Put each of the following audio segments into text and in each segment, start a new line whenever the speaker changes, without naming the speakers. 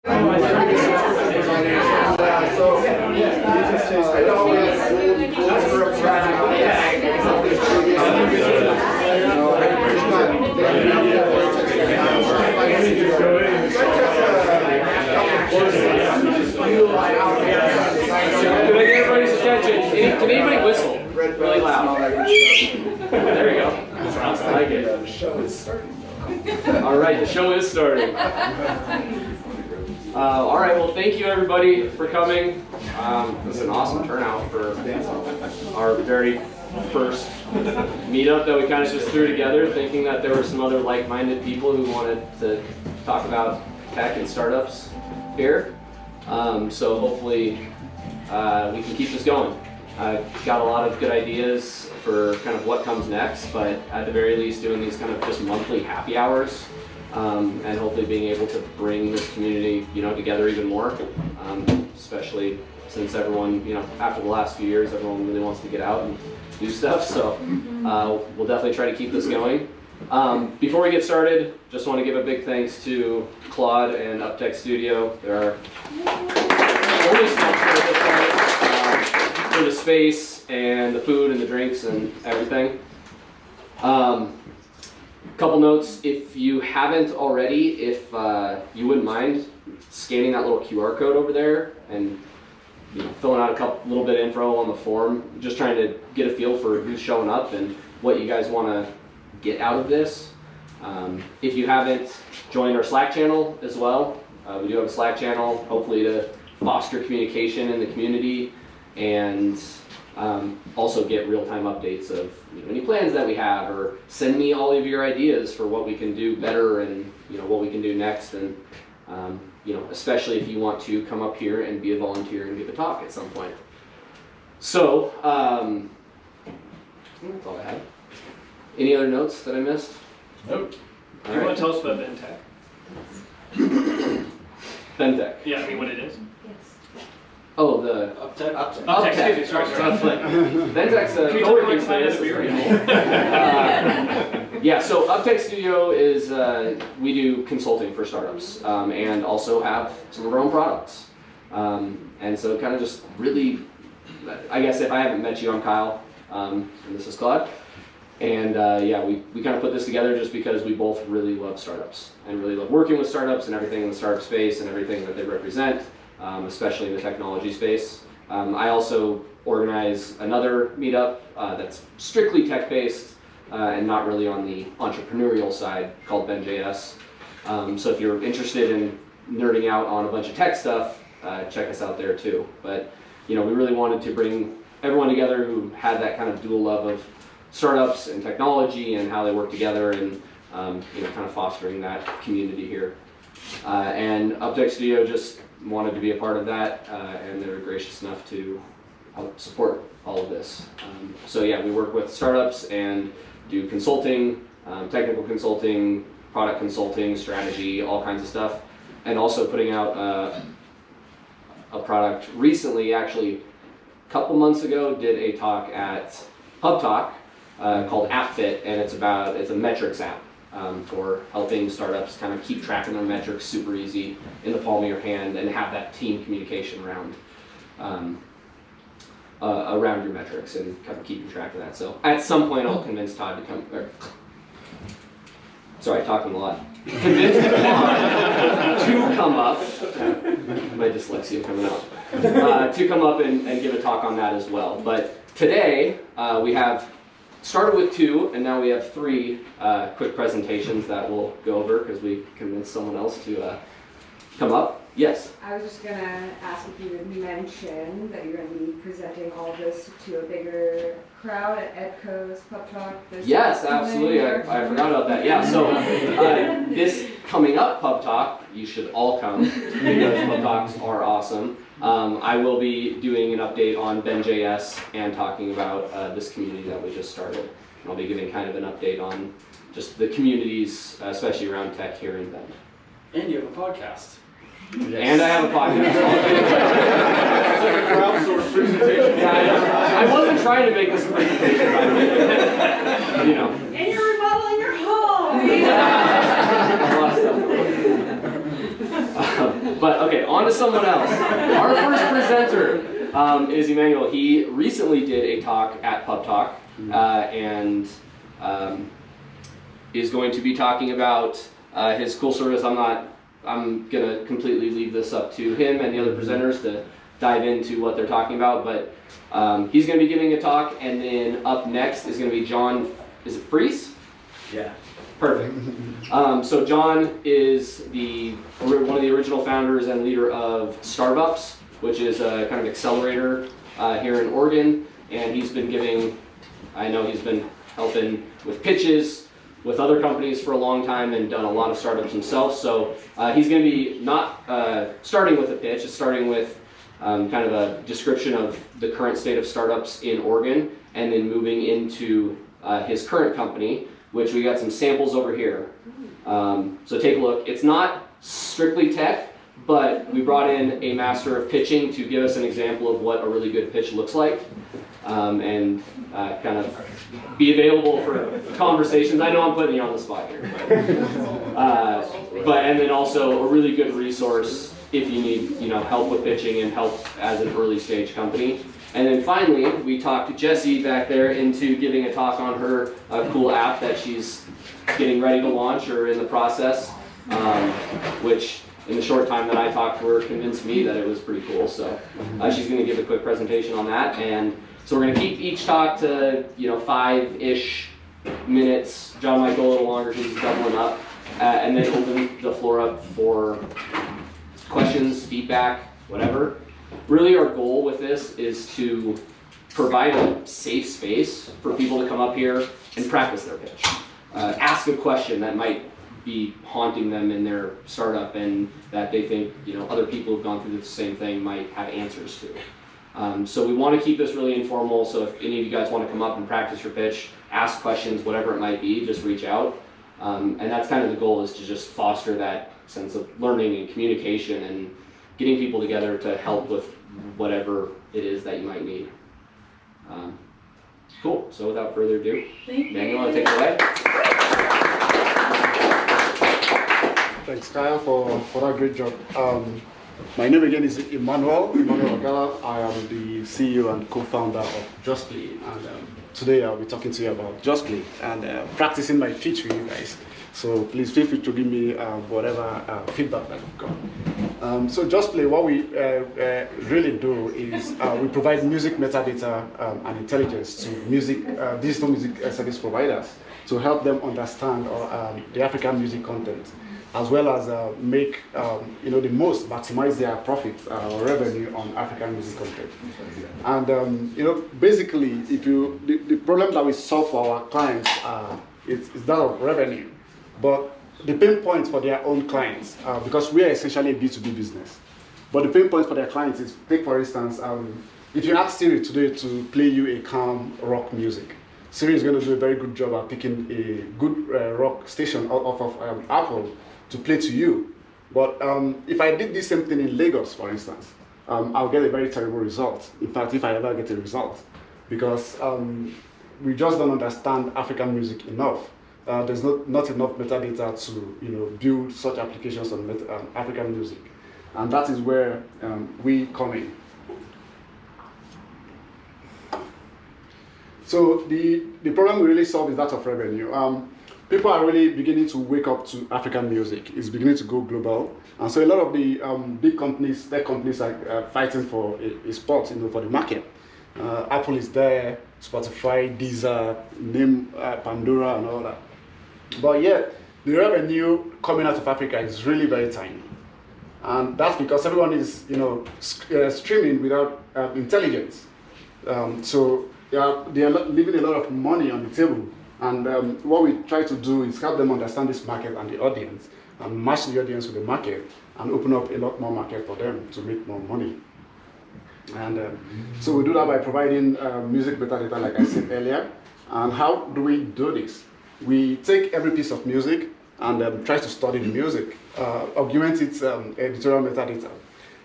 Can I get everybody's attention? Can anybody whistle really loud? There you go. Sounds like it.
The show is starting.
All right, the show is starting. All right, well, thank you everybody for coming. This is an awesome turnout for our very first meetup that we kind of just threw together, thinking that there were some other like-minded people who wanted to talk about tech and startups here. So hopefully we can keep this going. I've got a lot of good ideas for kind of what comes next, but at the very least doing these kind of just monthly happy hours and hopefully being able to bring this community, together even more, especially since everyone, after the last few years, everyone really wants to get out and do stuff. So we'll definitely try to keep this going. Before we get started, just want to give a big thanks to Claude and Uptech Studio. They're our only sponsor at this point, for the space and the food and the drinks and everything. Couple notes, if you haven't already, if you wouldn't mind scanning that little QR code over there and filling out a little bit of info on the form, just trying to get a feel for who's showing up and what you guys want to get out of this. If you haven't joined our Slack channel as well, we do have a Slack channel, hopefully to foster communication in the community and also get real-time updates of any plans that we have, or send me all of your ideas for what we can do better and what we can do next. And especially if you want to come up here and be a volunteer and give a talk at some point. So that's all I had. Any other notes that I missed?
Nope.
Do
you want to tell us about Bentech?
Bentech.
Yeah, what it is.
Oh, the
Uptech. Excuse me, sorry.
Bentech's a co-working space. Yeah, so Uptech Studio is, we do consulting for startups and also have some of our own products. And so kind of just really, I guess if I haven't met you, I'm Kyle, and this is Claude. And yeah, we kind of put this together just because we both really love startups and really love working with startups and everything in the startup space and everything that they represent. Especially in the technology space. I also organize another meetup that's strictly tech-based and not really on the entrepreneurial side, called BenJS. So if you're interested in nerding out on a bunch of tech stuff, check us out there too. But we really wanted to bring everyone together who had that kind of dual love of startups and technology and how they work together, and kind of fostering that community here. And Uptech Studio just wanted to be a part of that, and they were gracious enough to help support all of this. So yeah, we work with startups and do consulting, technical consulting, product consulting, strategy, all kinds of stuff, and also putting out a product recently, actually a couple months ago, did a talk at Hub Talk called AppFit, and it's a metrics app. For helping startups kind of keep track of their metrics super easy in the palm of your hand and have that team communication around your metrics and kind of keeping track of that. So at some point I'll convince Todd to come, sorry, talking a lot. Convince Todd to come up, my dyslexia coming out, to come up and give a talk on that as well. But today we have started with 2, and now we have 3 quick presentations that we'll go over because we convinced someone else to come up. Yes?
I was just going to ask if you would mention that you're going to be presenting all this to a bigger crowd at EDCO's Pub Talk.
Yes, absolutely. I forgot about that. Yeah, so this coming up Pub Talk, you should all come because Pub Talks are awesome. I will be doing an update on BenJS and talking about this community that we just started. And I'll be giving kind of an update on just the communities, especially around tech here in Bend.
And you have a podcast.
Yes. And I have a podcast.
It's like a crowdsourced presentation.
Yeah, I wasn't trying to make this a presentation, by the way.
And you're remodeling your home!
A lot of stuff. But okay, on to someone else. Our first presenter is Emmanuel. He recently did a talk at Pub Talk and is going to be talking about his cool service. I'm gonna completely leave this up to him and the other presenters to dive into what they're talking about, but he's gonna be giving a talk, and then up next is gonna be John, is it Freese?
Yeah.
Perfect. So John is one of the original founders and leader of StarveUps, which is a kind of accelerator here in Oregon, and he's been helping with pitches with other companies for a long time and done a lot of startups himself. So he's going to be not starting with a pitch, it's starting with kind of a description of the current state of startups in Oregon, and then moving into his current company, which we got some samples over here. So take a look. It's not strictly tech, but we brought in a master of pitching to give us an example of what a really good pitch looks like, and kind of be available for conversations. I know I'm putting you on the spot here, but and then also a really good resource if you need help with pitching and help as an early stage company. And then finally, we talked Jessie back there into giving a talk on her cool app that she's getting ready to launch or in the process, which in the short time that I talked to her convinced me that it was pretty cool. So she's going to give a quick presentation on that. And so we're going to keep each talk to 5-ish minutes. John might go a little longer because he's doubling up, and then open the floor up for questions, feedback, whatever. Really our goal with this is to provide a safe space for people to come up here and practice their pitch. Ask a question that might be haunting them in their startup and that they think other people who've gone through the same thing might have answers to. So we want to keep this really informal, so if any of you guys want to come up and practice your pitch, ask questions, whatever it might be, just reach out. And that's kind of the goal, is to just foster that sense of learning and communication and getting people together to help with whatever it is that you might need. Cool, so without further ado, Emmanuel, want to take it away?
Thanks, Kyle, for that great job. My name again is Emmanuel Ogala. I am the CEO and co-founder of Josplay, and today I'll be talking to you about Josplay and practicing my pitch with you guys. So please feel free to give me whatever feedback that you've got. So Josplay, what we really do is we provide music metadata and intelligence to digital music service providers to help them understand the African music content, as well as maximize their profits or revenue on African music content. And basically, the problem that we solve for our clients is that of revenue. But the pain points for their own clients, because we are essentially a B2B business, but the pain points for their clients is, take for instance, if you ask Siri today to play you a calm rock music, Siri is going to do a very good job at picking a good rock station off of Apple to play to you. But if I did the same thing in Lagos, for instance, I'll get a very terrible result. In fact, if I ever get a result, because we just don't understand African music enough. There's not enough metadata to build such applications on African music, and that is where we come in. So the problem we really solve is that of revenue. People are really beginning to wake up to African music. It's beginning to go global, and so a lot of the big companies, tech companies, are fighting for a spot for the market. Apple is there, Spotify, Deezer, Pandora, and all that. But yet, the revenue coming out of Africa is really very tiny, and that's because everyone is, streaming without intelligence. So they are leaving a lot of money on the table, and what we try to do is help them understand this market and the audience, and match the audience with the market, and open up a lot more market for them to make more money. And so we do that by providing music metadata, like I said earlier. And how do we do this? We take every piece of music and try to study the music, augment its editorial metadata.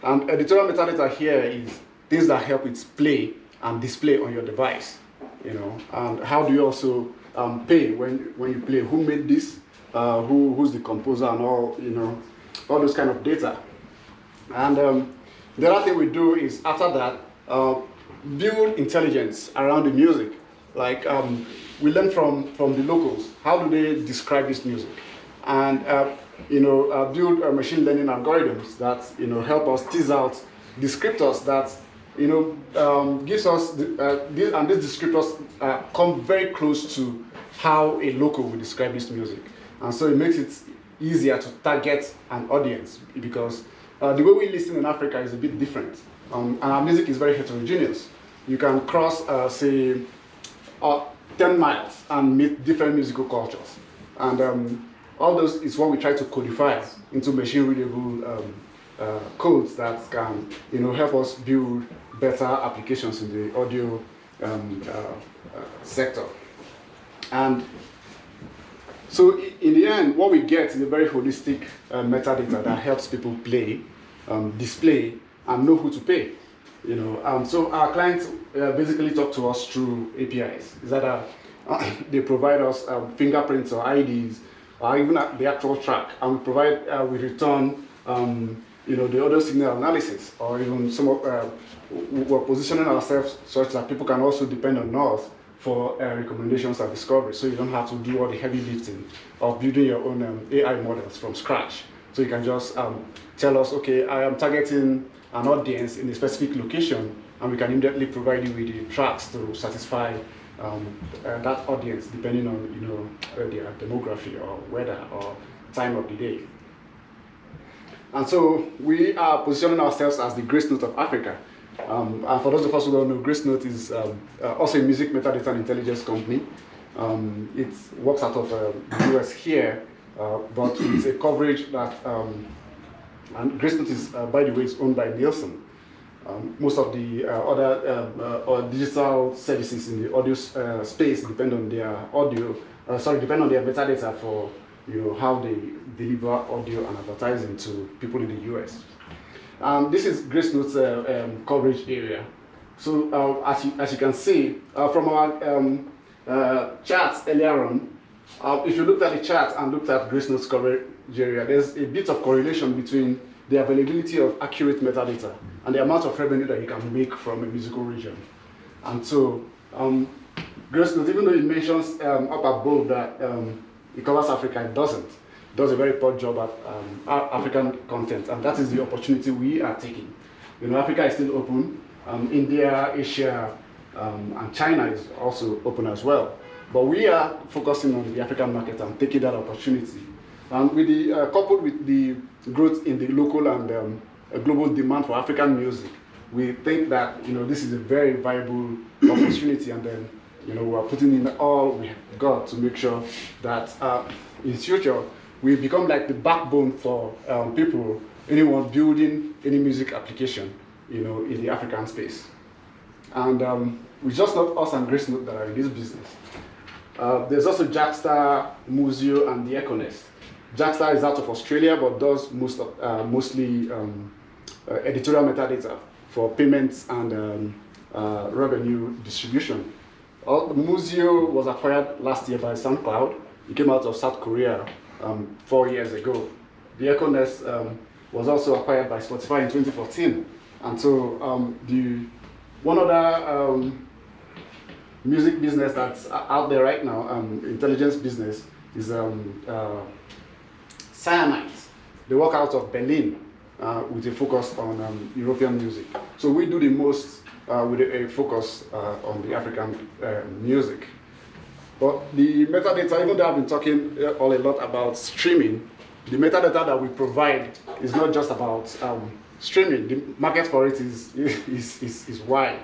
And editorial metadata here is things that help it play and display on your device. And how do you also pay when you play? Who made this? Who's the composer, and all those kind of data. And the other thing we do is after that, build intelligence around the music. Like we learn from the locals. How do they describe this music? And build machine learning algorithms that help us tease out descriptors that gives us these descriptors come very close to how a local would describe this music, and so it makes it easier to target an audience because the way we listen in Africa is a bit different, and our music is very heterogeneous. You can cross, say, 10 miles and meet different musical cultures, and all those is what we try to codify into machine-readable codes that can, help us build better applications in the audio sector. And so in the end, what we get is a very holistic metadata that helps people play, display, and know who to pay. So our clients basically talk to us through APIs. Is that they provide us fingerprints or IDs, or even the actual track, and we provide, we return, the audio signal analysis, or even some of, we're positioning ourselves such that people can also depend on us for recommendations and discovery, so you don't have to do all the heavy lifting of building your own AI models from scratch. So you can just tell us, okay, I am targeting an audience in a specific location, and we can immediately provide you with the tracks to satisfy that audience, depending on their demography or weather or time of the day. And so we are positioning ourselves as the Gracenote of Africa. And for those of us who don't know, Gracenote is also a music metadata and intelligence company. It works out of the US here, but it's a coverage that, and Gracenote is, by the way, is owned by Nielsen. Most of the other digital services in the audio space depend on their depend on their metadata for how they deliver audio and advertising to people in the US. This is Gracenote's coverage area. So as you can see from our charts earlier on, if you looked at the chart and looked at Gracenote's coverage area, there's a bit of correlation between the availability of accurate metadata and the amount of revenue that you can make from a musical region. And so Gracenote, even though it mentions up above that it covers Africa, it doesn't. It does a very poor job at African content, and that is the opportunity we are taking. Africa is still open. India, Asia, and China is also open as well. But we are focusing on the African market and taking that opportunity. And with the coupled with the growth in the local and global demand for African music, we think that this is a very viable opportunity, and then we are putting in all we got to make sure that in future we become like the backbone for anyone building any music application, in the African space. And it's just not us and Gracenote that are in this business. There's also Jackstar, Museo, and the Econest. Jackstar is out of Australia, but does mostly editorial metadata for payments and revenue distribution. Museo was acquired last year by SoundCloud. It came out of South Korea 4 years ago. The Econest was also acquired by Spotify in 2014. And so one other music business that's out there right now, intelligence business, is Cyanide. They work out of Berlin with a focus on European music. So we do the most with a focus on the African music. But the metadata, even though I've been talking a lot about streaming, the metadata that we provide is not just about streaming. The market for it is wide.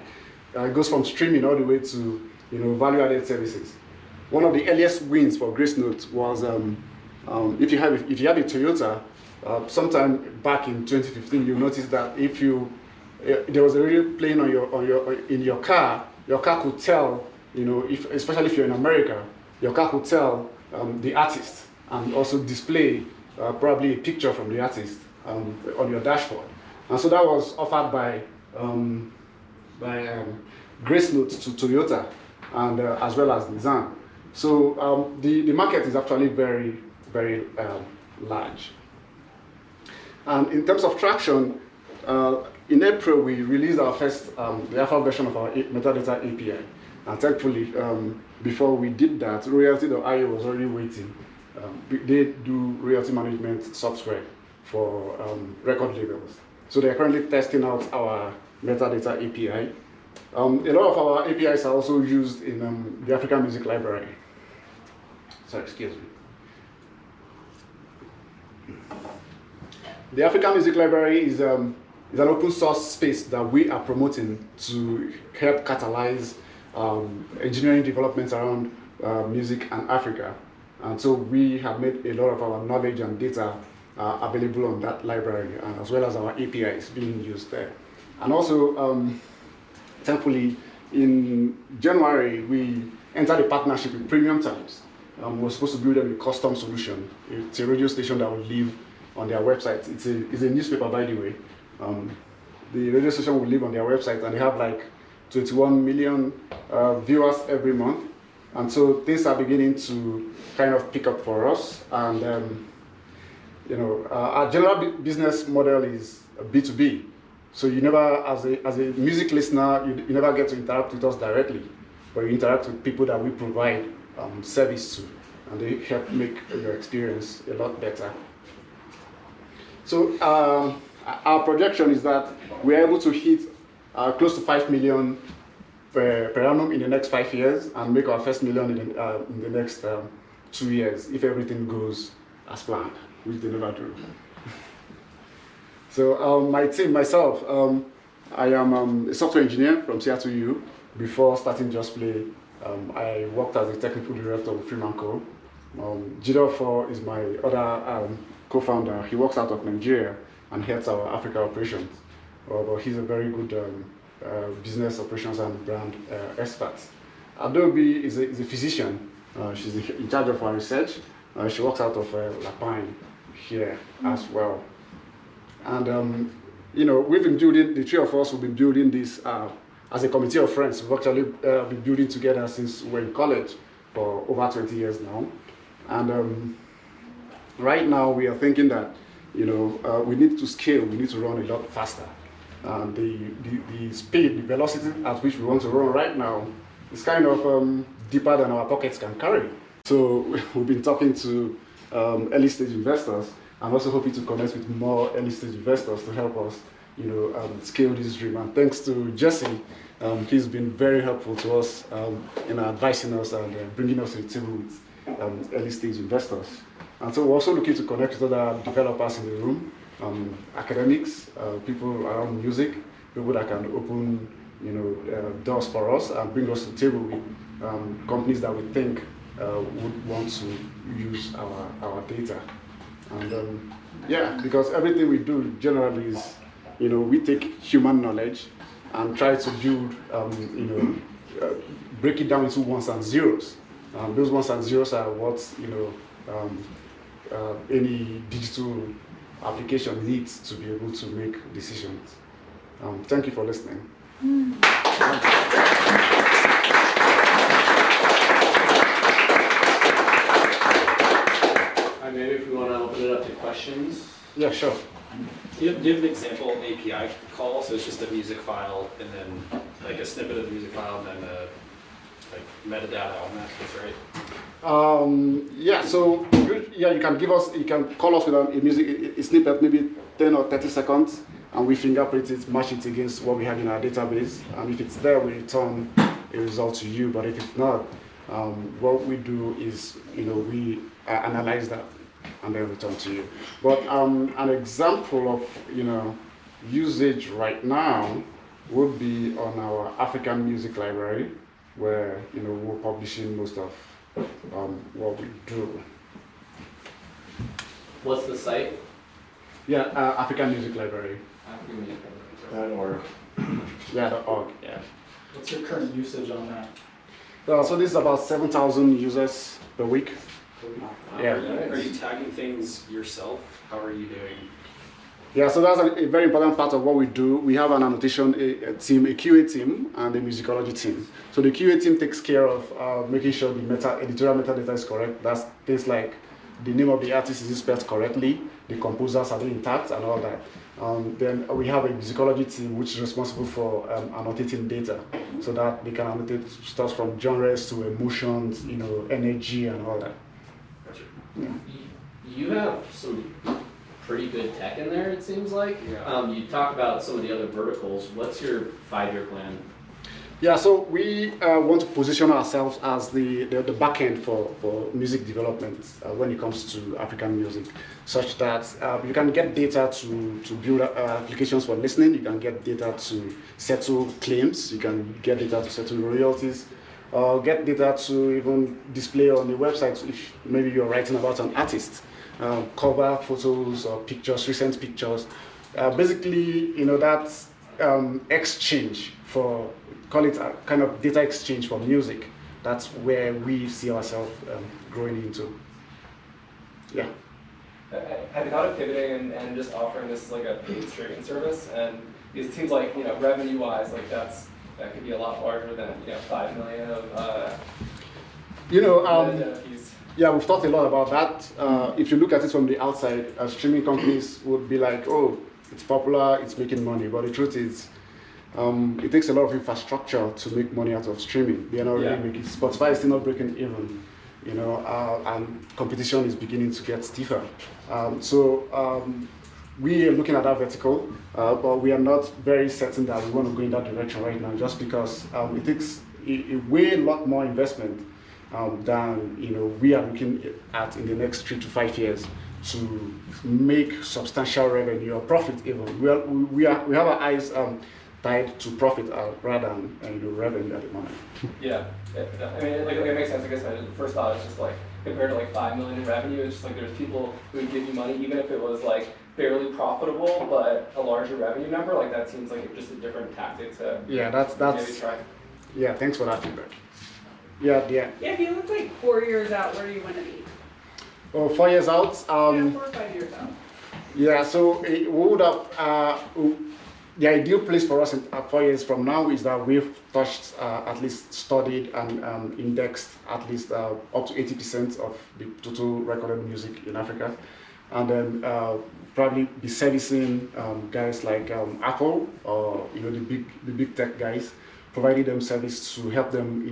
It goes from streaming all the way to value-added services. One of the earliest wins for Gracenote was if you have a Toyota, sometime back in 2015, you notice that if there was a radio playing in your car could tell, especially if you're in America, your car could tell the artist and also display probably a picture from the artist on your dashboard. And so that was offered by Gracenote to Toyota and as well as Nissan. So the market is actually very, very large. And in terms of traction, in April, we released our first, the alpha version of our metadata API. And thankfully, before we did that, Royalty.io was already waiting. They do royalty management software for record labels. So they're currently testing out our metadata API. A lot of our APIs are also used in the African Music Library. Sorry, excuse me. The African Music Library is an open source space that we are promoting to help catalyze engineering developments around music and Africa. And so we have made a lot of our knowledge and data available on that library, as well as our APIs being used there. And also, thankfully, in January, we entered a partnership with Premium Times. We're supposed to build them a custom solution. It's a radio station that will live on their website. It's a newspaper, by the way. The radio station will live on their website, and they have like 21 million viewers every month. And so things are beginning to kind of pick up for us. And our general business model is B2B. So you never, as a music listener, you never get to interact with us directly, but you interact with people that we provide service to, and they help make your experience a lot better. So our projection is that we're able to hit close to 5 million per annum in the next 5 years, and make our first million in the next 2 years if everything goes as planned, which they never do. So my team, myself, I am a software engineer from Seattle U. Before starting Josplay, I worked as a technical director with Freeman Co. Jidofor is my other co-founder. He works out of Nigeria and heads our Africa operations. But he's a very good business operations and brand expert. Adobe is a physician. She's in charge of our research. She works out of La Pine here as well. And we've been building, the three of us will be building this as a committee of friends. We've actually been building together since we were in college for over 20 years now. And right now we are thinking that we need to scale, we need to run a lot faster. The speed, the velocity at which we want to run right now is kind of deeper than our pockets can carry. So we've been talking to early stage investors. I'm also hoping to connect with more early stage investors to help us, scale this dream. And thanks to Jesse, he's been very helpful to us in advising us and bringing us to the table with early stage investors. And so we're also looking to connect with other developers in the room, academics, people around music, people that can open, doors for us and bring us to the table with companies that we think would want to use our data. And because everything we do generally is, we take human knowledge and try to build, break it down into ones and zeros. Those ones and zeros are what, any digital application needs to be able to make decisions. Thank you for listening.
Maybe if we want to open it up to questions.
Yeah, sure.
Do you have an example API call? So it's just a music file and then like a snippet of the music file and then metadata on that, that's right?
So you can call us with a snippet, maybe 10 or 30 seconds, and we fingerprint it, match it against what we have in our database. And if it's there, we return a result to you. But if it's not, what we do is, we analyze that and then return to you. But an example of, usage right now would be on our African Music Library, where, we're publishing most of what we do.
What's the site?
Yeah, African Music Library.
African Music Library.
.org.
Yeah, .org.
Yeah.
What's your current usage on that?
So this is about 7,000 users per week. Yeah.
Are you tagging things yourself? How are you doing?
Yeah, so that's a very important part of what we do. We have an annotation team, a QA team, and a musicology team. So the QA team takes care of making sure the editorial metadata is correct. That's things like the name of the artist is spelled correctly, the composers are intact, and all that. Then we have a musicology team which is responsible for annotating data, so that they can annotate stuff from genres to emotions, energy and all that.
Gotcha.
Yeah.
You have some pretty good tech in there, it seems like.
Yeah.
You talk about some of the other verticals. What's your 5-year plan?
Yeah, so we want to position ourselves as the back end for music development when it comes to African music, such that you can get data to build applications for listening, you can get data to settle claims, you can get data to settle royalties, or get data to even display on the website if maybe you're writing about an artist, cover photos or pictures, recent pictures. Basically, that's exchange for, call it a kind of data exchange for music. That's where we see ourselves growing into. Yeah.
Have you thought of pivoting and just offering this like a paid streaming service? And it seems like revenue-wise, like that could be a lot larger than 5 million of fees.
Yeah, we've thought a lot about that. If you look at it from the outside, streaming companies would be like, oh, it's popular, it's making money. But the truth is, it takes a lot of infrastructure to make money out of streaming. They're not really making. Spotify is still not breaking even, and competition is beginning to get stiffer. We are looking at that vertical, but we are not very certain that we want to go in that direction right now, just because it takes a way lot more investment than we are looking at in the next 3 to 5 years to make substantial revenue or profit even. We have our eyes tied to profit rather than revenue at the moment.
Yeah, I mean, it makes sense. I guess my first thought is just like compared to like 5 million in revenue, it's just like there's people who would give you money even if it was like barely profitable, but a larger revenue number. Like that seems like just a different tactic to
that's
maybe try.
Yeah. Thanks for that feedback. Yeah.
Yeah, if you look like 4 years out, where do you want to be?
Oh, 4 years out.
4 or 5 years out.
Yeah, so we would have, the ideal place for us in 4 years from now is that we've touched, at least studied and indexed at least up to 80% of the total recorded music in Africa. And then probably be servicing guys like Apple or the big tech guys, providing them service to help them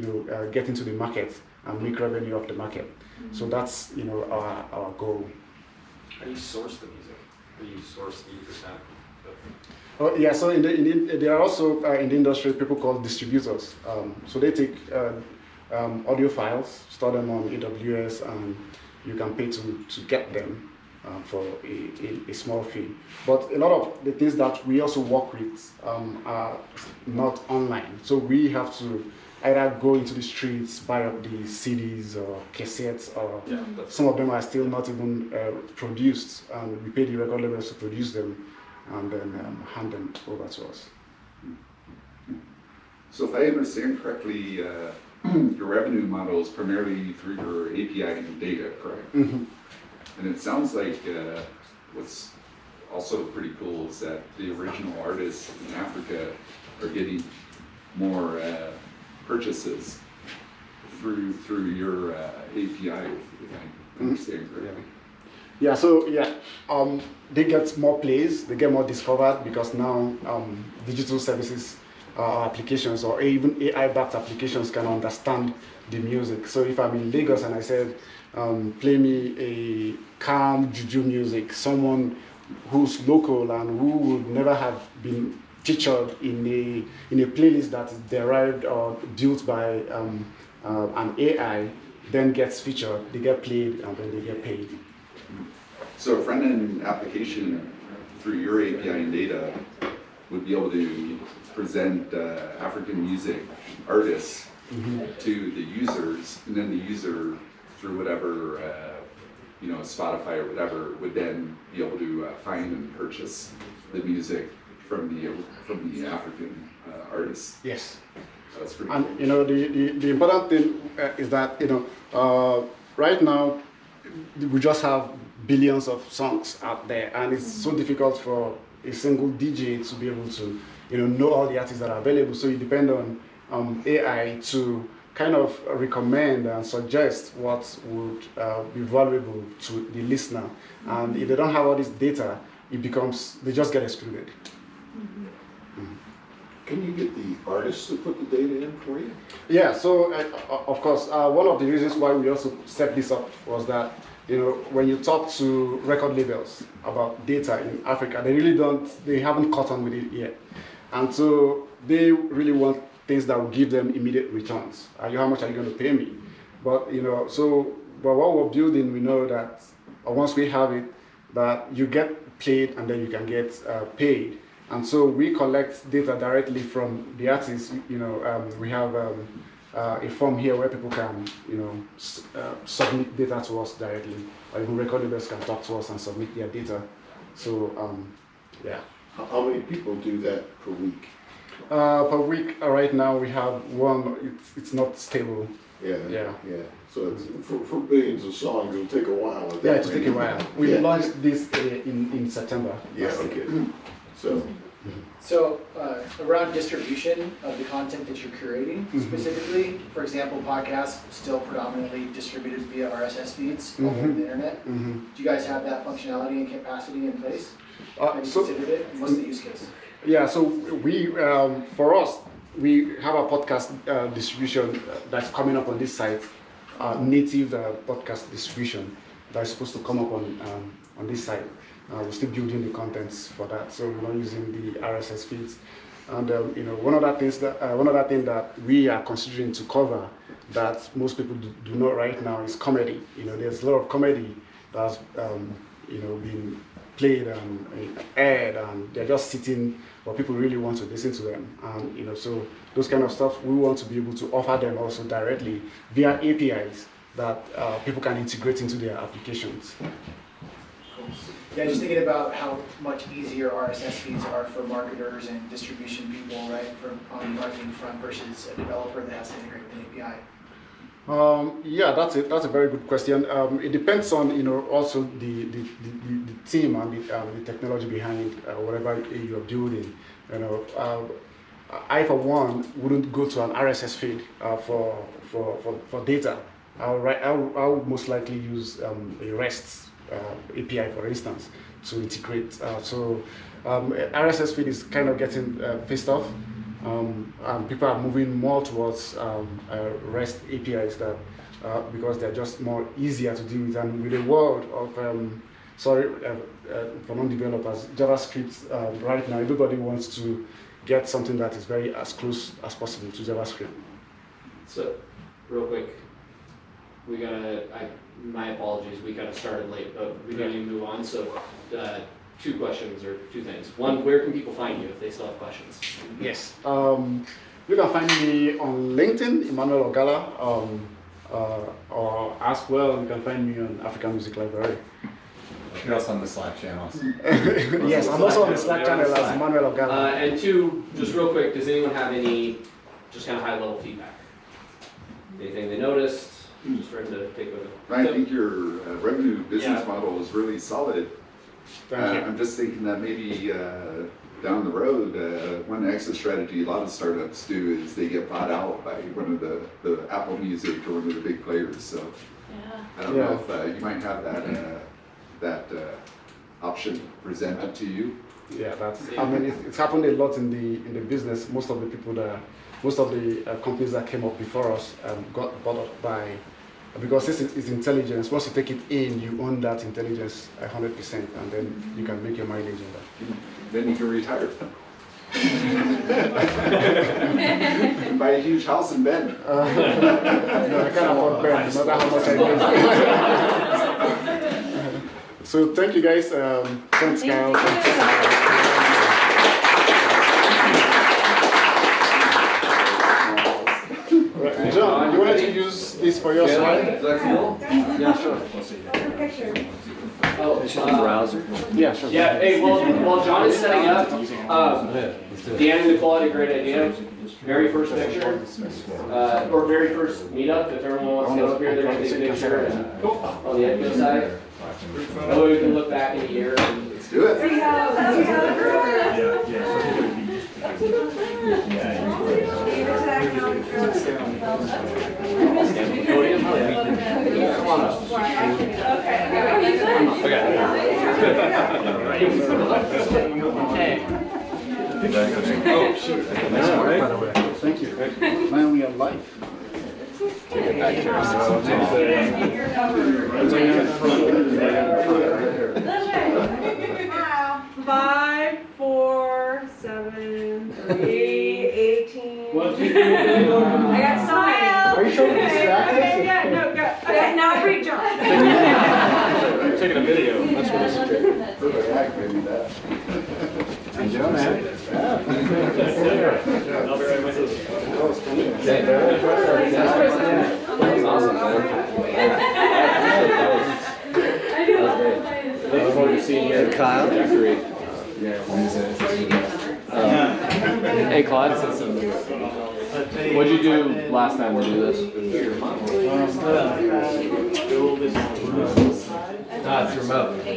get into the market and make revenue off the market. Mm-hmm. So that's our goal.
How do you source the music? How do you source the 80%?
Oh, yeah, so there are also in the industry people called distributors. So they take audio files, store them on AWS, and you can pay to get them for a small fee. But a lot of the things that we also work with are not online. So we have to either go into the streets, buy up the CDs or cassettes, or some of them are still not even produced, and we pay the record labels to produce them and then hand them over to us.
So if I understand correctly, your revenue model is primarily through your API and data, correct?
Mm-hmm.
And it sounds like what's also pretty cool is that the original artists in Africa are getting more purchases through your API, if I understand correctly.
Yeah, so they get more plays, they get more discovered because now digital services applications or even AI-backed applications can understand the music. So if I'm in Lagos and I said, play me a calm juju music, someone who's local and who would never have been featured in a playlist that is derived or built by an AI, then gets featured, they get played and then they get paid.
So a front-end application through your API and data would be able to present African music artists to the users, and then the user, through whatever, Spotify or whatever, would then be able to find and purchase the music from the African artists.
Yes.
So that's pretty
And
cool.
the important thing is that right now we just have billions of songs out there, and it's so difficult for a single DJ to be able to know all the artists that are available. So you depend on AI to kind of recommend and suggest what would be valuable to the listener. And if they don't have all this data, it becomes, they just get excluded.
Can you get the artists to put the data in for you?
Yeah, so of course, one of the reasons why we also set this up was that, when you talk to record labels about data in Africa, they haven't caught on with it yet. And so they really want things that will give them immediate returns. How much are you going to pay me? But, but what we're building, we know that once we have it, that you get paid and then you can get paid. And so we collect data directly from the artists. We have a form here where people can, submit data to us directly, or even record labels can talk to us and submit their data. So, yeah.
How many people do that per week?
Per week, right now we have one. It's not stable.
Yeah. So it's, for billions of songs, it'll take a while.
Yeah, it'll take a while. We launched this in September.
Yeah, okay.
So around distribution of the content that you're curating specifically, for example, podcasts still predominantly distributed via RSS feeds all over the internet. Do you guys have that functionality and capacity in place? Have you considered it? And what's the use case?
Yeah, so we, for us, we have a podcast distribution that's coming up on this site, native podcast distribution that's supposed to come up on this site. We're still building the contents for that, so we're not using the RSS feeds. And one other thing that we are considering to cover that most people do not right now is comedy. There's a lot of comedy that's being played and aired, and they're just sitting, but people really want to listen to them. And so those kind of stuff we want to be able to offer them also directly via APIs that people can integrate into their applications.
Yeah, just thinking about how much easier RSS feeds are for marketers and distribution people, right, on the marketing front versus a developer that has to integrate with an API.
Yeah, that's a very good question. It depends on also the team and the technology behind whatever you're building. I for one wouldn't go to an RSS feed for data. I'll most likely use a REST API, for instance, to integrate. So RSS feed is kind of getting phased off. And people are moving more towards REST APIs because they're just more easier to deal with. And with the world of, for non-developers, JavaScript right now, everybody wants to get something that is as close as possible to JavaScript.
So, real quick, my apologies, we kind of started late, but we didn't even move on. So, two questions or two things. One, where can people find you if they still have questions?
Yes. You can find me on LinkedIn, Emmanuel Ogala, or as well, you can find me on African Music Library.
You're also on the Slack channels.
Yes, I'm also on the Slack channel as Emmanuel Ogala.
And two, just real quick, does anyone have any just kind of high-level feedback? Anything they noticed? Just for him to take over.
I think your revenue business model is really solid.
Thank you.
I'm just thinking that maybe down the road, one exit strategy a lot of startups do is they get bought out by one of the Apple Music or one of the big players. So I don't know if you might have that option presented to you.
Yeah, it's happened a lot in the business. Most of the companies that came up before us got bought up by, because this is intelligence. Once you take it in, you own that intelligence 100%, and then you can make your mileage on that.
Then you can retire. Buy a huge house in Bend.
No, I can't afford Bend, no matter how much I make. So thank you guys. Thanks, Kyle. John, you wanted to use this for your slide?
Is that cool? Yeah, sure.
Oh, browser.
Yeah, sure.
Yeah, hey, while John is setting up, Dan and Nicole had a great idea. Very first picture, or very first meetup, if everyone wants to get up here, they're going to take a picture on the Edco side. That way we can look back in a year and
Let's do it.
Come on up.
Okay.
Oh, shoot.
Thank you. My only have life.
Five, 4, 7, 3, 18. I got smile.
Are you trying to distract us?
Yeah, no, go. Okay, now read John.
I'm taking a video. That's what this is.
Perfect act, maybe that.
And Joe, man.
I'll be right with you.
That was awesome, man. That was great. Looking forward to seeing you, Kyle. Great. Hey, Claude. What'd you do last time we do this? It's remote. Hey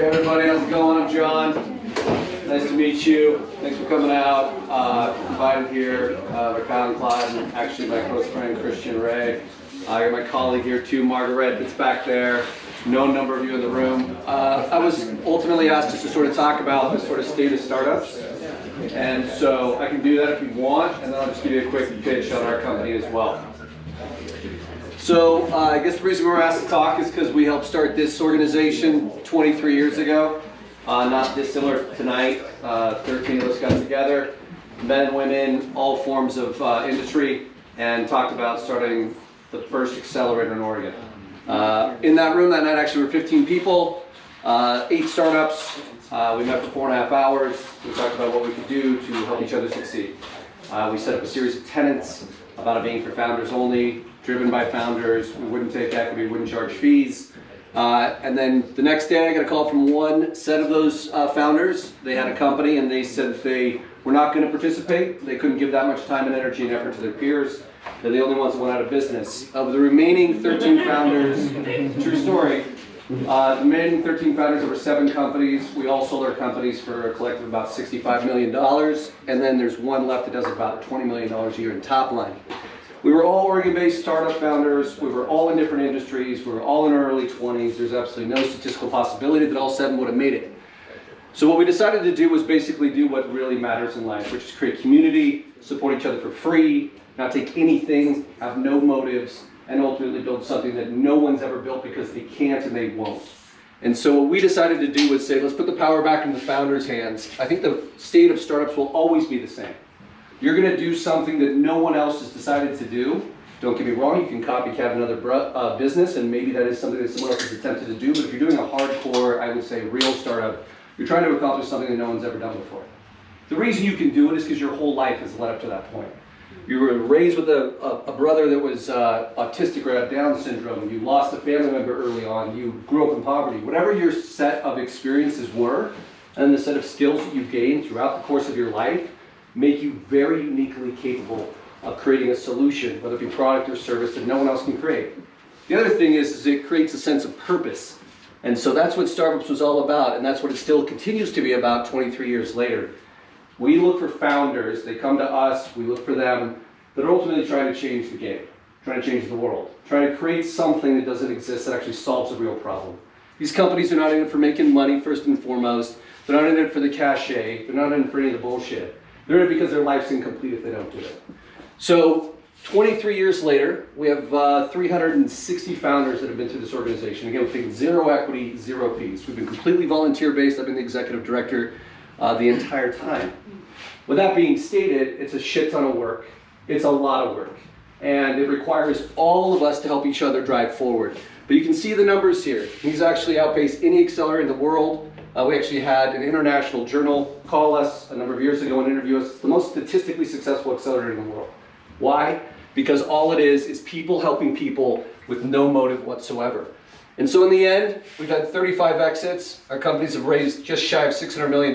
everybody, how's it going? I'm John. Nice to meet you. Thanks for coming out. Invited here, Kyle and Clyde, and actually my close friend Christian Ray. I got my colleague here too, Margaret, that's back there. Known number of you in the room. I was ultimately asked just to sort of talk about the sort of state of startups. And so I can do that if you want, and then I'll just give you a quick pitch on our company as well. So I guess the reason we were asked to talk is because we helped start this organization 23 years ago. Not dissimilar to tonight. 13 of us got together, men and women, all forms of industry, and talked about starting the first accelerator in Oregon. In that room that night actually were 15 people, 8 startups. We met for 4.5 hours. We talked about what we could do to help each other succeed. We set up a series of tenets about it being for founders only, driven by founders. We wouldn't take equity, we wouldn't charge fees. And then the next day I got a call from one set of those founders. They had a company and they said that they were not going to participate. They couldn't give that much time and energy and effort to their peers. They're the only ones that went out of business. Of the remaining 13 founders, true story, the remaining 13 founders, there were 7 companies. We all sold our companies for a collective of about $65 million. And then there's one left that does about $20 million a year in top line. We were all Oregon-based startup founders. We were all in different industries. We were all in our early 20s. There's absolutely no statistical possibility that all 7 would have made it. So what we decided to do was basically do what really matters in life, which is create community, support each other for free, not take anything, have no motives, and ultimately build something that no one's ever built because they can't and they won't. And so what we decided to do was say, let's put the power back in the founders' hands. I think the state of startups will always be the same. You're going to do something that no one else has decided to do. Don't get me wrong, you can copycat another business, and maybe that is something that someone else has attempted to do, but if you're doing a hardcore, I would say, real startup, you're trying to accomplish something that no one's ever done before. The reason you can do it is because your whole life has led up to that point. You were raised with a brother that was autistic or had Down syndrome. You lost a family member early on. You grew up in poverty. Whatever your set of experiences were, and the set of skills that you've gained throughout the course of your life, make you very uniquely capable of creating a solution, whether it be product or service, that no one else can create. The other thing is it creates a sense of purpose. And so that's what StarveUps was all about, and that's what it still continues to be about 23 years later. We look for founders, they come to us, we look for them, that are ultimately trying to change the game, trying to change the world, trying to create something that doesn't exist that actually solves a real problem. These companies are not in it for making money first and foremost, they're not in it for the cachet, they're not in it for any of the bullshit. They're in it because their life's incomplete if they don't do it. So 23 years later, we have 360 founders that have been through this organization. Again, we've taken 0 equity, 0 fees. We've been completely volunteer-based. I've been the executive director the entire time. With that being stated, it's a shit ton of work. It's a lot of work. And it requires all of us to help each other drive forward. But you can see the numbers here. He's actually outpaced any accelerator in the world. We actually had an international journal call us a number of years ago and interview us. It's the most statistically successful accelerator in the world. Why? Because all it is people helping people with no motive whatsoever. And so in the end, we've had 35 exits. Our companies have raised just shy of $600 million.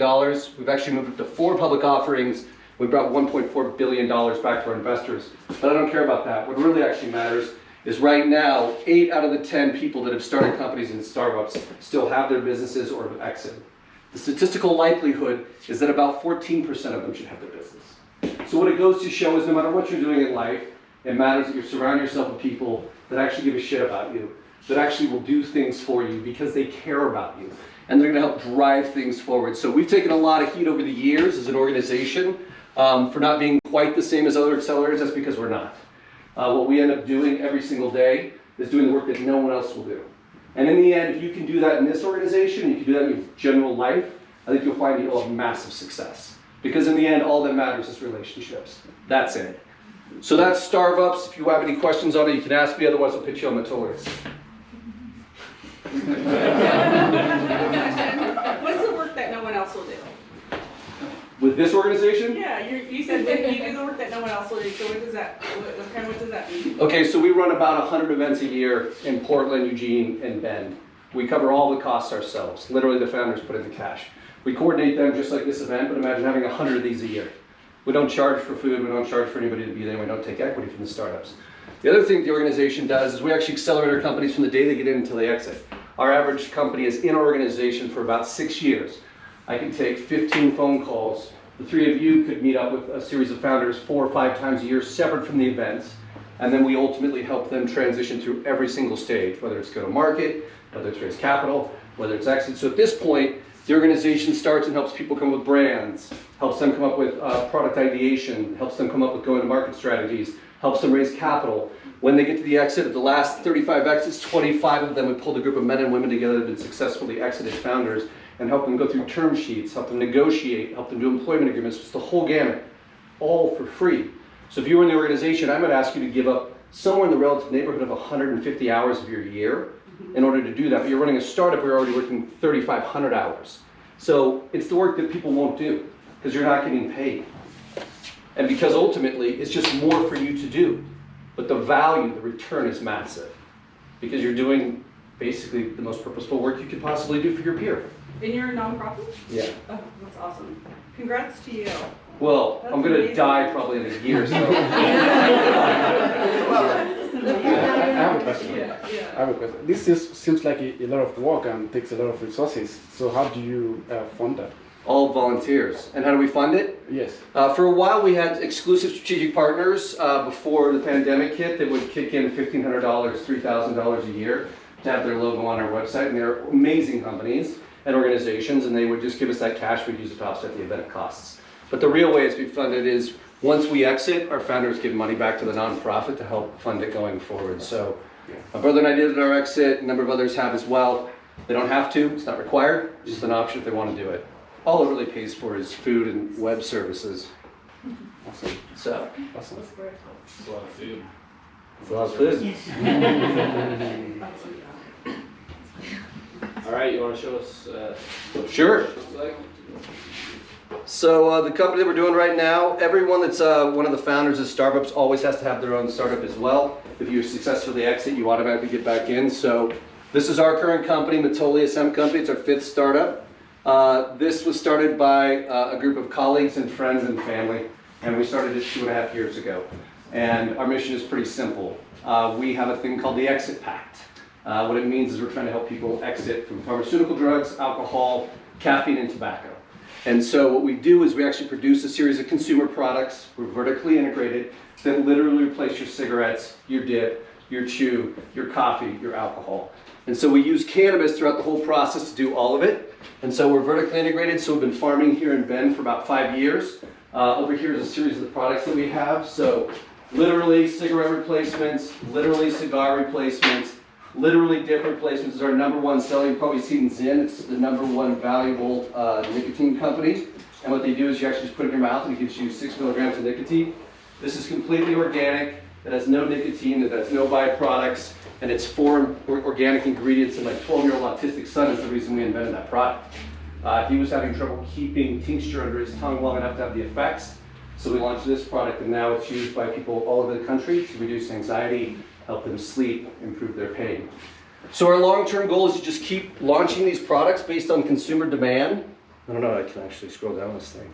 We've actually moved up to 4 public offerings. We brought $1.4 billion back to our investors. But I don't care about that. What really actually matters is right now, 8 out of the 10 people that have started companies in StarveUps still have their businesses or have exited.
the statistical likelihood is that about 14% of them should have their business. So what it goes to show is no matter what you're doing in life, it matters that you surround yourself with people that actually give a shit about you, that actually will do things for you because they care about you, and they're gonna help drive things forward. So we've taken a lot of heat over the years as an organization for not being quite the same as other accelerators. That's because we're not. What we end up doing every single day is doing the work that no one else will do. And in the end, if you can do that in this organization, you can do that in your general life, I think you'll find you'll have massive success. Because in the end, all that matters is relationships. That's it. So that's StarveUps. If you have any questions on it, you can ask me, otherwise I'll pitch you on Metolius.
What's the work that no one else will do?
With this organization?
Yeah, you said that you do the work that no one else will do, so what does that mean?
Okay, so we run about 100 events a year in Portland, Eugene, and Bend. We cover all the costs ourselves. Literally, the founders put in the cash. We coordinate them just like this event, but imagine having 100 of these a year. We don't charge for food, we don't charge for anybody to be there, we don't take equity from the startups. The other thing the organization does is we actually accelerate our companies from the day they get in until they exit. Our average company is in our organization for about 6 years. I can take 15 phone calls. The three of you could meet up with a series of founders 4 or 5 times a year, separate from the events, and then we ultimately help them transition through every single stage, whether it's go-to-market, whether it's raise capital, whether it's exit. So at this point, the organization starts and helps people come up with brands, helps them come up with product ideation, helps them come up with go-to-market strategies, helps them raise capital. When they get to the exit, of the last 35 exits, 25 of them, we pulled a group of men and women together that have been successfully exited founders and help them go through term sheets, help them negotiate, help them do employment agreements, just the whole gamut, all for free. So if you were in the organization, I might ask you to give up somewhere in the relative neighborhood of 150 hours of your year in order to do that. But you're running a startup, you're already working 3,500 hours. So it's the work that people won't do because you're not getting paid. And because ultimately, it's just more for you to do. But the value, the return is massive because you're doing basically the most purposeful work you could possibly do for your peer.
And you're a nonprofit?
Yeah.
Oh, that's awesome. Congrats to you.
Well,
That's
I'm going to
amazing.
die probably in a year, so.
I have a question.
Yeah.
I have a question. This seems like a lot of work and takes a lot of resources. So how do you fund that?
All volunteers. And how do we fund it?
Yes.
For a while, we had exclusive strategic partners before the pandemic hit that would kick in $1,500, $3,000 a year to have their logo on our website. And they're amazing companies and organizations, and they would just give us that cash. We'd use it to offset the event costs. But the real way it's being funded is once we exit, our founders give money back to the nonprofit to help fund it going forward. So my brother and I did it at our exit. A number of others have as well. They don't have to. It's not required. It's just an option if they want to do it. All it really pays for is food and web services.
Awesome.
So
Awesome.
It's a lot of food.
it's a lot of food.
All right, you want to show us?
Sure. So the company that we're doing right now, everyone that's one of the founders of StarveUps always has to have their own startup as well. If you successfully exit, you automatically get back in. So this is our current company, Metolius Hemp Company. It's our 5th startup. This was started by a group of colleagues and friends and family, and we started it 2.5 years ago. And our mission is pretty simple. We have a thing called the Exit Pact. What it means is we're trying to help people exit from pharmaceutical drugs, alcohol, caffeine, and tobacco. And so what we do is we actually produce a series of consumer products. We're vertically integrated that literally replace your cigarettes, your dip, your chew, your coffee, your alcohol. And so we use cannabis throughout the whole process to do all of it. And so we're vertically integrated. So we've been farming here in Bend for about 5 years. Over here is a series of the products that we have. So literally cigarette replacements, literally cigar replacements, literally dip replacements is our #1 selling. You've probably seen Zyn. It's the #1 valuable nicotine company. And what they do is you actually just put it in your mouth and it gives you 6 milligrams of nicotine. This is completely organic. It has no nicotine. It has no byproducts. And it's 4 organic ingredients. And my 12-year-old autistic son is the reason we invented that product. He was having trouble keeping tincture under his tongue long enough to have the effects. So we launched this product, and now it's used by people all over the country to reduce anxiety, help them sleep, improve their pain. So our long-term goal is to just keep launching these products based on consumer demand. I don't know, I can actually scroll down this thing.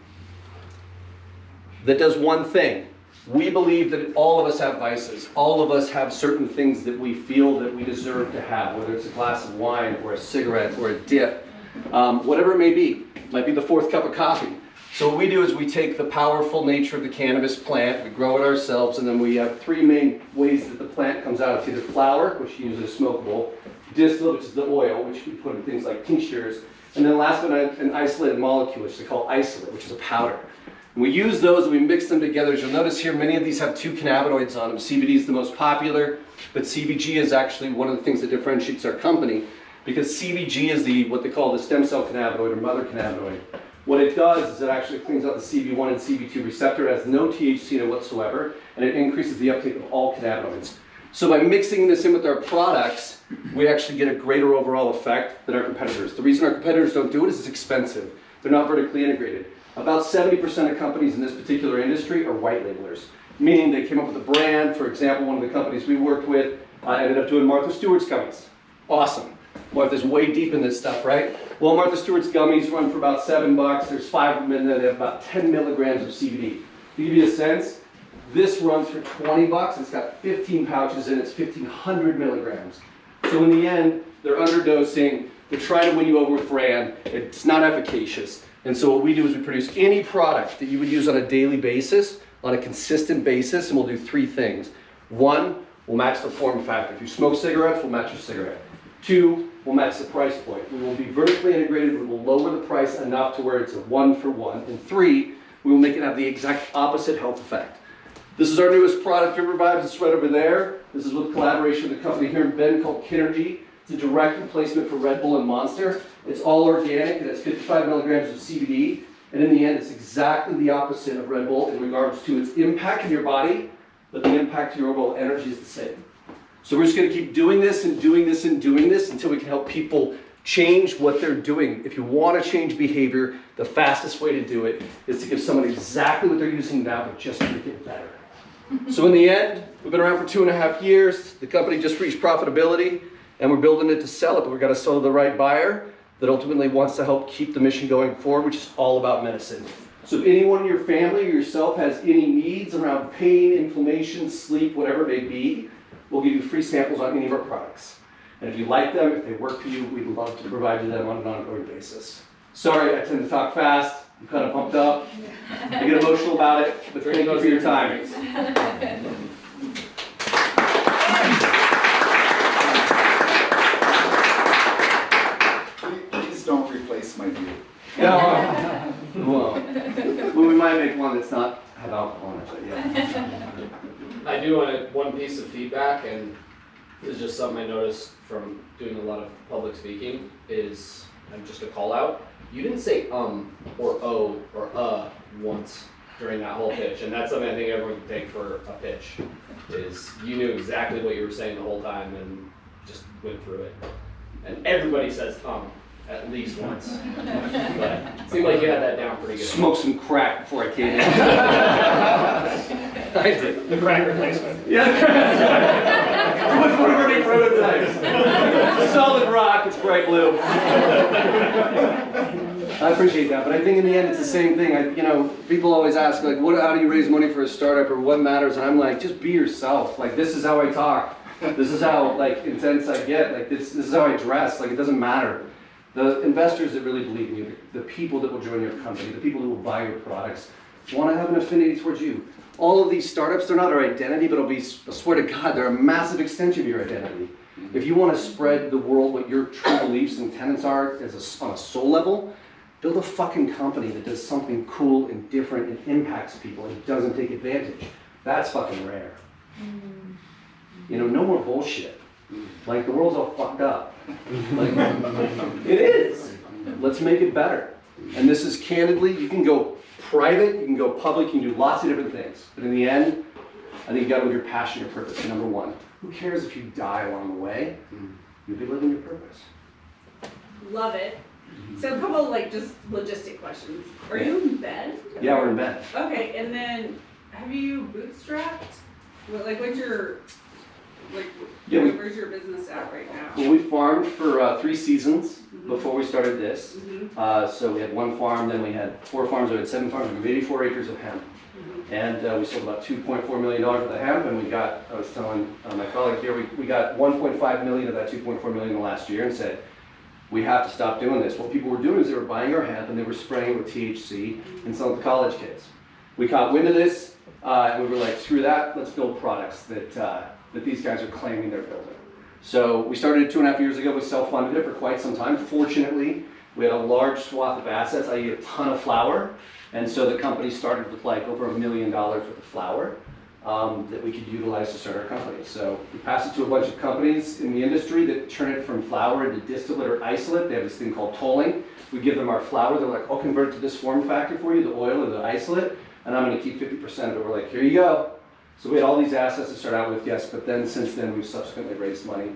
That does one thing. We believe that all of us have vices. All of us have certain things that we feel that we deserve to have, whether it's a glass of wine or a cigarette or a dip. whatever it may be. Might be the 4th cup of coffee. So what we do is we take the powerful nature of the cannabis plant, we grow it ourselves, and then we have 3 main ways that the plant comes out. It's either flower, which you use as smokable, distillate, which is the oil, which we put in things like tinctures, and then last but not an isolated molecule, which they call isolate, which is a powder. And we use those and we mix them together. As you'll notice here, many of these have 2 cannabinoids on them. CBD is the most popular, but CBG is actually one of the things that differentiates our company, because CBG is what they call the stem cell cannabinoid or mother cannabinoid. What it does is it actually cleans out the CB1 and CB2 receptor. It has no THC in it whatsoever, and it increases the uptake of all cannabinoids. So by mixing this in with our products, we actually get a greater overall effect than our competitors. The reason our competitors don't do it is it's expensive. They're not vertically integrated. About 70% of companies in this particular industry are white labelers, meaning they came up with a brand. For example, one of the companies we worked with ended up doing Martha Stewart's gummies. Awesome. Martha's way deep in this stuff, right? Well, Martha Stewart's gummies run for about $7. There's 5 of them in there. They have about 10 milligrams of CBD. To give you a sense, this runs for $20. It's got 15 pouches in it. It's 1,500 milligrams. So in the end, they're underdosing. They're trying to win you over with brand. It's not efficacious. And so what we do is we produce any product that you would use on a daily basis, on a consistent basis, and we'll do 3 things. 1, we'll match the form factor. If you smoke cigarettes, we'll match your cigarette. 2, we'll match the price point. We will be vertically integrated. We will lower the price enough to where it's a 1-for-1. And 3, we will make it have the exact opposite health effect. This is our newest product, River Vibes. It's right over there. This is with collaboration with a company here in Bend called Kinergy. It's a direct replacement for Red Bull and Monster. It's all organic. It has 55 milligrams of CBD. And in the end, it's exactly the opposite of Red Bull in regards to its impact in your body, but the impact to your overall energy is the same. So we're just going to keep doing this and doing this and doing this until we can help people change what they're doing. If you want to change behavior, the fastest way to do it is to give someone exactly what they're using now, but just make it better. So in the end, we've been around for 2.5 years. The company just reached profitability, and we're building it to sell it, but we've got to sell to the right buyer that ultimately wants to help keep the mission going forward, which is all about medicine. So if anyone in your family or yourself has any needs around pain, inflammation, sleep, whatever it may be, we'll give you free samples on any of our products. And if you like them, if they work for you, we'd love to provide you them on an ongoing basis. Sorry, I tend to talk fast. I'm kind of pumped up. I get emotional about it, but thank you for your time.
Please don't replace my view.
Yeah, well, we might make one that's not have alcohol in it, but yeah.
I do want one piece of feedback, and this is just something I noticed from doing a lot of public speaking, is just a call out. You didn't say or oh or once during that whole pitch, and that's something I think everyone can take for a pitch, is you knew exactly what you were saying the whole time and just went through it. And everybody says at least once. But it seemed like you had that down pretty good.
Smoked some crack before I came in. I did.
The crack replacement.
Yeah, the crack. With one of our big prototypes. It's a solid rock, it's bright blue. I appreciate that, but I think in the end it's the same thing. People always ask, like, how do you raise money for a startup, or what matters? And I'm like, just be yourself. Like, this is how I talk. This is how, like, intense I get. Like, this is how I dress. Like, it doesn't matter. The investors that really believe in you, the people that will join your company, the people who will buy your products, want to have an affinity towards you. All of these startups, they're not our identity, but I swear to God, they're a massive extension of your identity. If you want to spread the world what your true beliefs and tenets are on a soul level, build a fucking company that does something cool and different and impacts people and doesn't take advantage. That's fucking rare. No more bullshit. Like, the world's all fucked up. Like, it is. Let's make it better. And this is candidly, you can go private, you can go public, you can do lots of different things. But in the end, I think you gotta live your passion, your purpose, number one. Who cares if you die along the way? You'll be living your purpose.
Love it. So a couple just logistic questions. Are you in bed?
Yeah, we're in bed.
Okay, and then have you bootstrapped? What's your where's your business at right now?
Well, we farmed for 3 seasons before we started this. So we had 1 farm, then we had 4 farms, we had 7 farms, we had 84 acres of hemp. And we sold about $2.4 million worth of hemp, and we got, I was telling my colleague here, we got $1.5 million of that $2.4 million last year, and said, we have to stop doing this. What people were doing is they were buying our hemp and they were spraying it with THC and selling it to college kids. We caught wind of this, and we were like, screw that, let's build products that these guys are claiming they're building. So we started it 2.5 years ago. We self-funded it for quite some time. Fortunately, we had a large swath of assets, i.e. a ton of flour. And so the company started with like over $1 million worth of flour that we could utilize to start our company. So we passed it to a bunch of companies in the industry that turn it from flour into distillate or isolate. They have this thing called tolling. We give them our flour. They're like, I'll convert it to this form factor for you, the oil or the isolate, and I'm going to keep 50% of it. We're like, here you go. So we had all these assets to start out with, yes, but then since then we've subsequently raised money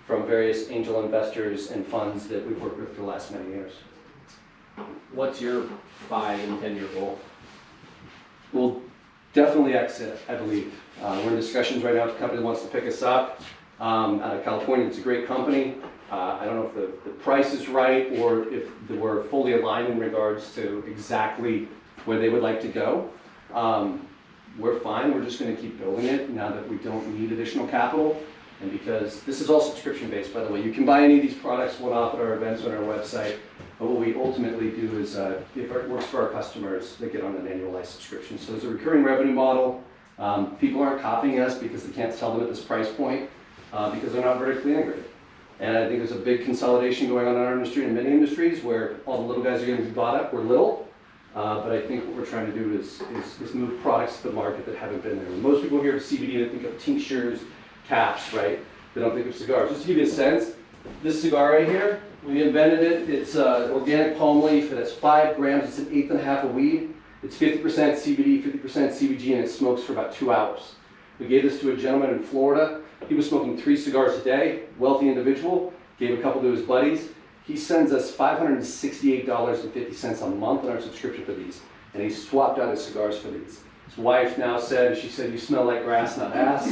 from various angel investors and funds that we've worked with for the last many years.
What's your 5 and 10 year goal?
We'll definitely exit, I believe. We're in discussions right now with a company that wants to pick us up out of California. It's a great company. I don't know if the price is right or if we're fully aligned in regards to exactly where they would like to go. We're fine. We're just going to keep building it now that we don't need additional capital. And because this is all subscription based, by the way, you can buy any of these products one-off at our events on our website. But what we ultimately do is, if it works for our customers, they get on an annualized subscription. So there's a recurring revenue model. People aren't copying us because they can't sell them at this price point because they're not vertically integrated. And I think there's a big consolidation going on in our industry and many industries where all the little guys are going to be bought up. We're little. But I think what we're trying to do is move products to the market that haven't been there. When most people hear of CBD, they think of tinctures, caps, right? They don't think of cigars. Just to give you a sense, this cigar right here, we invented it. It's organic palm leaf. It has 5 grams. It's an 1/8 of weed. It's 50% CBD, 50% CBG, and it smokes for about 2 hours. We gave this to a gentleman in Florida. He was smoking 3 cigars a day, wealthy individual, gave a couple to his buddies. He sends us $568.50 a month on our subscription for these, and he swapped out his cigars for these. His wife now said, she said, you smell like grass, not ass.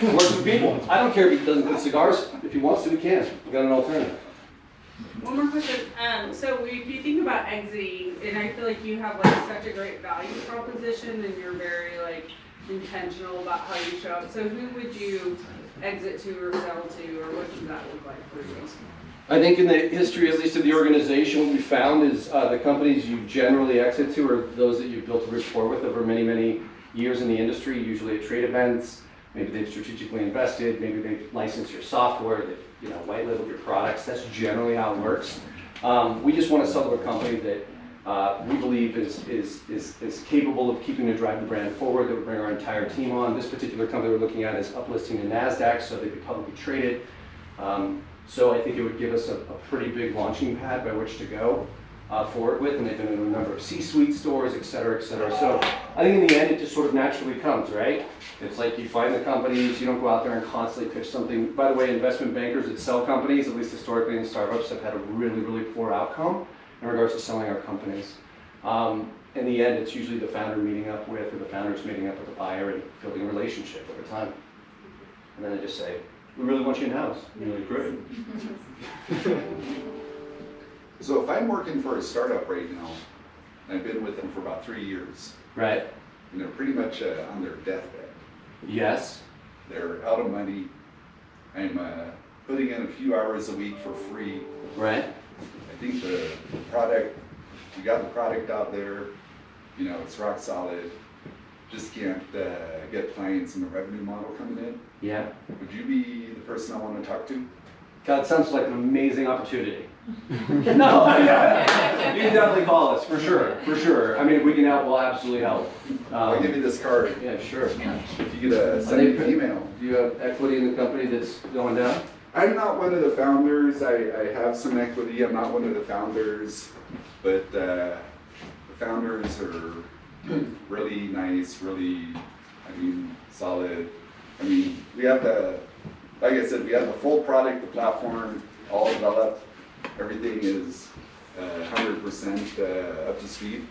Works with people. I don't care if he doesn't put cigars. If he wants to, he can. We got an alternative.
One more question. So if you think about exiting, and I feel like you have like such a great value proposition, and you're very like intentional about how you show up. So who would you exit to or sell to, or what does that look like for you?
I think in the history, at least of the organization, what we found is the companies you generally exit to are those that you've built a rapport with over many, many years in the industry, usually at trade events. Maybe they've strategically invested, maybe they've licensed your software, they've white labeled your products. That's generally how it works. We just want to sell to a company that we believe is capable of keeping to drive the brand forward, that would bring our entire team on. This particular company we're looking at is uplisting to NASDAQ, so they'd be publicly traded. So I think it would give us a pretty big launching pad by which to go forward with, and they've been in a number of C-suite stores, et cetera, et cetera. So I think in the end, it just sort of naturally comes, right? It's like you find the companies, you don't go out there and constantly pitch something. By the way, investment bankers that sell companies, at least historically in StarveUps, have had a really, really poor outcome in regards to selling our companies. In the end, it's usually the founder meeting up with, or the founders meeting up with the buyer and building a relationship over time. And then they just say, we really want you in-house. You're like, great.
So if I'm working for a startup right now, and I've been with them for about 3 years,
Right.
and they're pretty much on their deathbed.
Yes.
They're out of money. I'm putting in a few hours a week for free.
Right.
I think the product, you got the product out there, it's rock solid. Just can't get clients and the revenue model coming in.
Yeah.
Would you be the person I want to talk to?
God, sounds like an amazing opportunity. No, you can definitely call us, for sure, for sure. I mean, if we can help, we'll absolutely help.
I'll give you this card.
Yeah, sure.
If you could send me an email.
Do you have equity in the company that's going down?
I'm not one of the founders. I have some equity. I'm not one of the founders, but the founders are really nice, really, solid. We have like I said, we have the full product, the platform, all developed. Everything is 100% up to speed.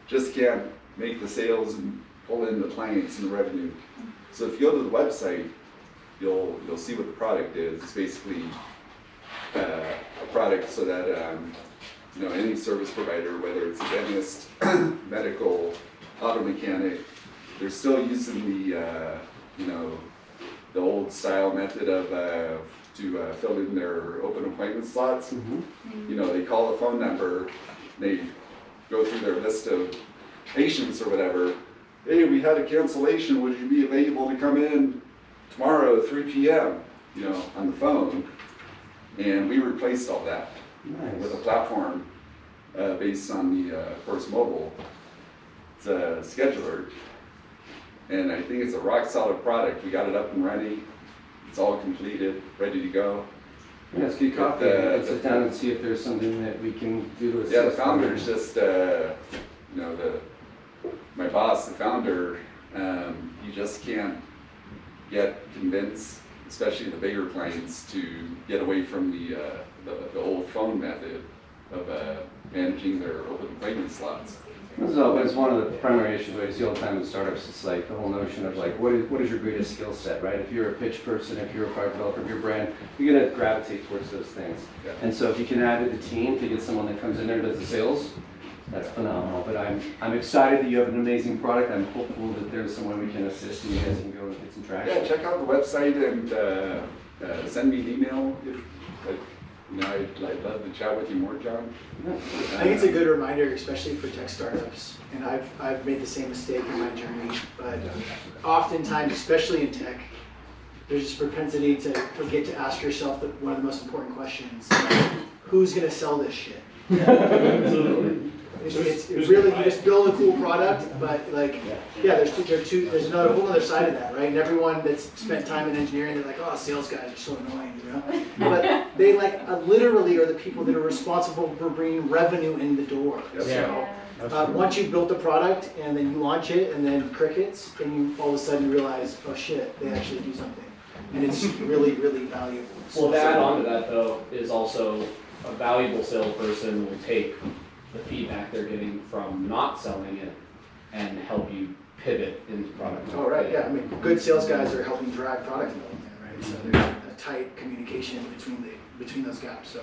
Just can't make the sales and pull in the clients and the revenue. So if you go to the website, you'll see what the product is. It's basically a product so that any service provider, whether it's a dentist, medical, auto mechanic, they're still using the old style method of to fill in their open appointment slots.
Mm-hmm.
You know, they call the phone number, they go through their list of patients or whatever. Hey, we had a cancellation, would you be available to come in tomorrow at 3 p.m., you know, on the phone? And we replaced all that with a platform based on the, of course, mobile. It's a scheduler. And I think it's a rock solid product. We got it up and ready. It's all completed, ready to go.
Yeah, let's get coffee. Let's sit down and see if there's something that we can do to assist.
Yeah, the founder is just, you know, my boss, the founder, he just can't convince, especially the bigger clients, to get away from the old phone method of managing their open appointment slots.
This is always one of the primary issues I see all the time in startups. It's like the whole notion of like, what is your greatest skill set, right? If you're a pitch person, if you're a product developer, if you're a brand, you're gonna gravitate towards those things.
Yeah.
And so if you can add to the team to get someone that comes in there and does the sales, that's phenomenal. But I'm excited that you have an amazing product. I'm hopeful that there's someone we can assist and you guys can go and get some traction.
Yeah, check out the website and send me an email if, you know, I'd love to chat with you more, John.
I think it's a good reminder, especially for tech startups, and I've made the same mistake in my journey, but oftentimes, especially in tech, there's this propensity to forget to ask yourself one of the most important questions: who's gonna sell this shit? It's really, you just build a cool product, but like, yeah, there's another whole other side of that, right? And everyone that's spent time in engineering, they're like, oh, sales guys are so annoying, you know? But they literally are the people that are responsible for bringing revenue in the door.
Yeah.
So, once you've built the product and then you launch it and then crickets, then you all of a sudden realize, oh shit, they actually do something. And it's really, really valuable.
Well, to add on to that though, is also a valuable salesperson will take the feedback they're getting from not selling it and help you pivot into product.
Oh, right, yeah, I mean, good sales guys are helping drive product development, right? So there's a tight communication between those gaps. So.